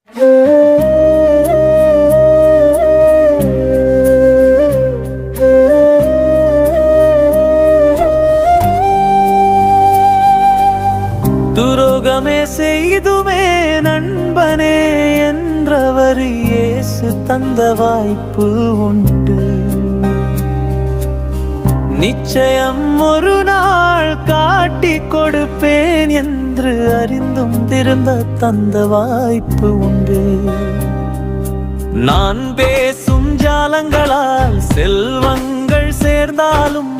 துரோகமே செய்துமே நண்பனே என்றவர் இயேசு தந்த வாய்ப்பு உண்டு. நிச்சயம் ஒரு நாள் காட்டி கொடுப்பேன் என்று அறிந்தும் திருந்த தந்த வாய்ப்பு உண்டு. நான் பேசும் ஜாலங்களால் செல்வங்கள் சேர்ந்தாலும்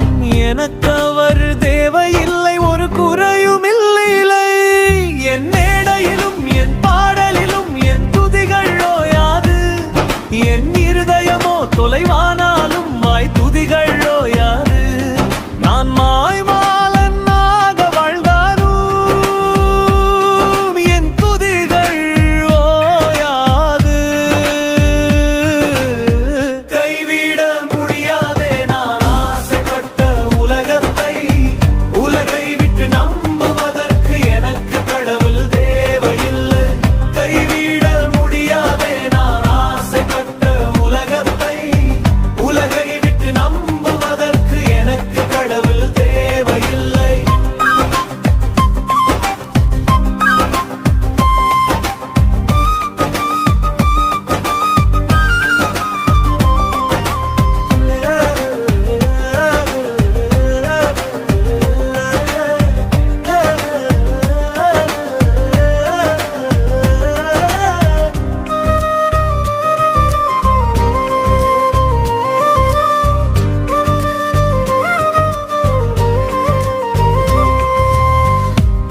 எனக்கு அவர் தேவையில்லை, ஒரு குறையும் இல்லை. என் மேடையிலும் என் பாடலிலும் என் துதிகள் ஓயாது, என் இருதயமோ தொலைவானாலும் வாய் துதிகள் ஓயாது. நான் மாய்மாலனாக வாழ்ந்தாலும் என் துதிகள் ஓயாது. கைவிட முடியாதே நான் ஆசைப்பட்ட உலகத்தை, உலகை விட்டு நம்புவதற்கு எனக்கு கடவுள் தேவையில்லை. கைவிட முடியாதே நான் ஆசைப்பட்ட உலகத்தை, உலகை விட்டு நம்புவதற்கு எனக்கு கடவுள் தேவையில்லை.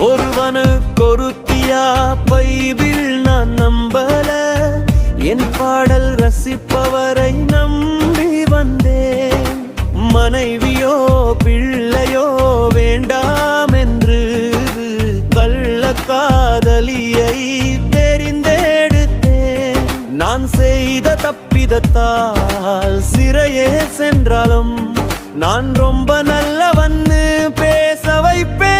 ஒருவனுக்கொருத்தியா பைபிள் நான் நம்பல, என் பாடல் ரசிப்பவரை நம்பி வந்தேன். மனைவியோ பிள்ளையோ வேண்டாம் என்று கள்ள காதலியை தெரிந்தெடுத்தேன். நான் செய்த தப்பிதத்தால் சிறையே சென்றாலும் நான் ரொம்ப நல்லவன்னு பேச வைப்பேன்.